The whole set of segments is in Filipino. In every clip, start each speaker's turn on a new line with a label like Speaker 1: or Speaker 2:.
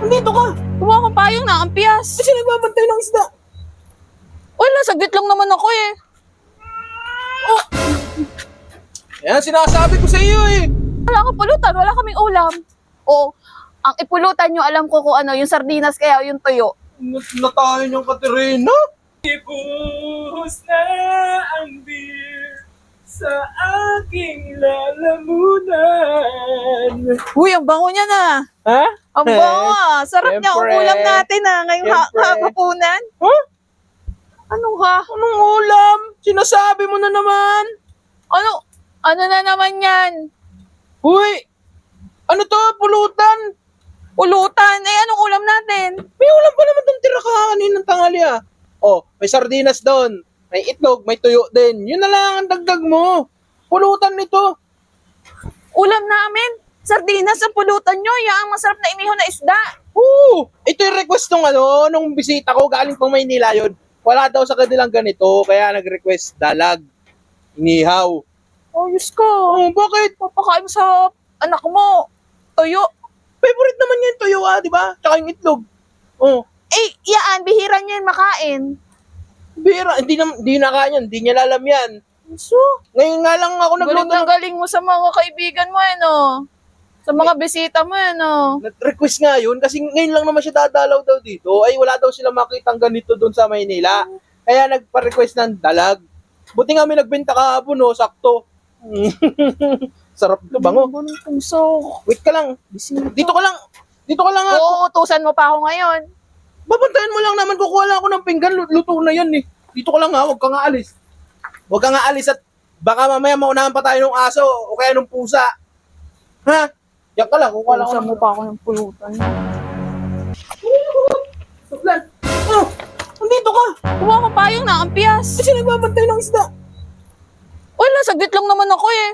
Speaker 1: Nandito ka.
Speaker 2: Kumuha kong payong na, ang piyas.
Speaker 1: Kasi nagbabantay ng isda.
Speaker 2: Wala, saglit lang naman ako eh.
Speaker 1: Yan, sinasabi ko sa iyo eh.
Speaker 2: Wala kang pulutan, wala kaming ulam. O, ang ipulutan nyo, alam ko kung ano, yung sardinas kaya o yung tuyo.
Speaker 1: Na tayo niyong Katerina.
Speaker 3: Ibuhos na ang beer sa aking lalamunan.
Speaker 2: Uy, ang bango niya na.
Speaker 1: Ha?
Speaker 2: Ang bango ah. Sarap niya ang
Speaker 1: Siyempre.
Speaker 2: ulam natin ah, ngayong
Speaker 1: Siyempre.
Speaker 2: hapunan.
Speaker 1: Huh?
Speaker 2: Ano ha?
Speaker 1: Anong ulam? Sinasabi mo na naman.
Speaker 2: Ano? Ano na naman yan?
Speaker 1: Uy! Ano to? Pulutan?
Speaker 2: Pulutan. Eh, anong ulam natin?
Speaker 1: May ulam pa naman doon tira ka kaninang tanghali ah. Oh, may sardinas doon. May itlog, may tuyo din. Yun na lang ang dagdag mo. Pulutan nito.
Speaker 2: Ulam namin. Sardinas ang pulutan nyo. Yan ang masarap na inihaw na isda.
Speaker 1: Ito yung request nung bisita ko galing pang Maynila yun. Wala daw sa kanilang ganito, kaya nag-request dalag, inihaw.
Speaker 2: Ayos ka.
Speaker 1: Oh, bakit?
Speaker 2: Papakain mo sa anak mo. Tuyo.
Speaker 1: Favorite naman yan tuyo di ba? Tsaka yung itlog. Oh,
Speaker 2: Eh, yan. Bihira niya yung makain.
Speaker 1: bira, hindi na kanya, hindi niya alam yan.
Speaker 2: So,
Speaker 1: Ngayon nga lang ako
Speaker 2: galing
Speaker 1: nagluto
Speaker 2: na galing mo sa mga kaibigan mo, ano? Sa mga bisita mo, ano?
Speaker 1: request nga yun kasi ngayon lang naman siya dadalaw daw dito. Ay wala daw sila makitang ganito doon sa Maynila. Kaya nagpa-request ng dalag. Buti nga may nagbenta kahapon, no, sakto. Sarap ito, bango.
Speaker 2: So,
Speaker 1: Wait ka lang. Dito ka lang. Dito ka lang ha.
Speaker 2: uutusan mo pa ako ngayon.
Speaker 1: Babantayan mo lang naman, kukuha lang ako ng pinggan, luto na yan eh. Dito ka lang ha, huwag ka nga alis. Huwag ka nga alis at baka mamaya maunahan pa tayo ng aso o kaya ng pusa. Ha? Yan ka lang, kukuha lang ako
Speaker 2: Uutusan mo pa ako ng pulutan.
Speaker 1: Suklan. Oh, nandito ka.
Speaker 2: Kumuha kong payong na, ang piyas.
Speaker 1: Kasi nagbabantay ng isda.
Speaker 2: Wala, saglit lang naman ako eh.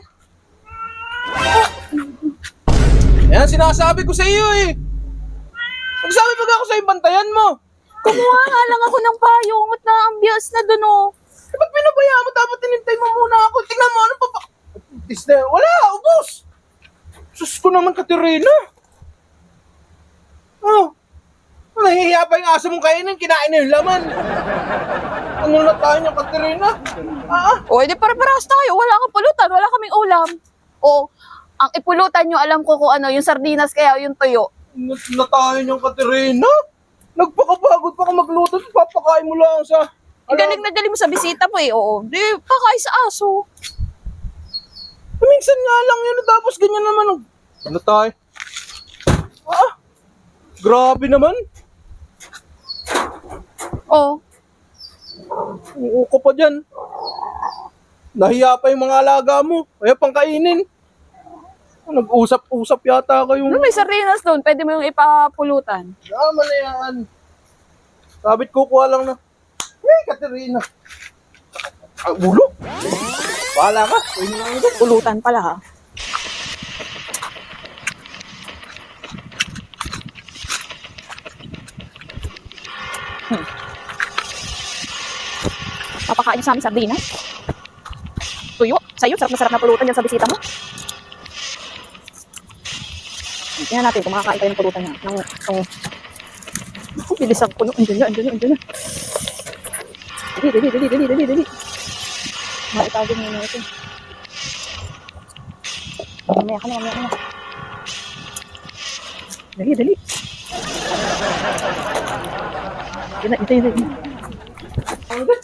Speaker 1: Yan, sinasabi ko sa iyo eh. Magsabi pag ako sa bantayan mo.
Speaker 2: Kumuha nga lang ako ng payong at naambias na dun oh.
Speaker 1: Eh, ba't pinabayaan mo? Dapat tinintay mo muna ako. Tingnan mo, ano pa ba? Wala, ubos. Sus ko naman, Katerina. Oh, nahihiya pa yung aso mong kainin, kinain na yung laman. Ano na tayo niya, Katerina?
Speaker 2: O, edi pare-parehas tayo. Wala kang pulutan, wala kaming ulam. O, ang ipulutan nyo, alam ko kung ano, yung sardinas kaya o yung tuyo.
Speaker 1: Na tayo niyang Katerina? Nagpakapagod pa ka magluto, papakain mo lang sa...
Speaker 2: Galing na galing mo sa bisita mo eh, oo. Di, pakain sa aso.
Speaker 1: Minsan nga lang yun, tapos ganyan naman. Ano tayo? Grabe naman.
Speaker 2: O,
Speaker 1: Oo ko pa dyan. Nahiya pa yung mga alaga mo. Kaya pang kainin. Nag-usap-usap yata kayo.
Speaker 2: may sardinas doon, pwede mo yung ipapulutan.
Speaker 1: Tama na yan. Sabit kukuha lang na. Hey, Katerina. Ulo? Bahala ka. Pwede lang ito.
Speaker 2: Pulutan pala ha. Papakain sa amin sardinas. Tuyo. Sa'yo, sarap na sarap na pulutan yan sa bisita mo. Tingnan natin kung makakain tayo ng pulutan niya. Bilis ang puno. Andiyan na. Dali. Maitagin mo na ito. Mamaya ka na. Dali. Yan na.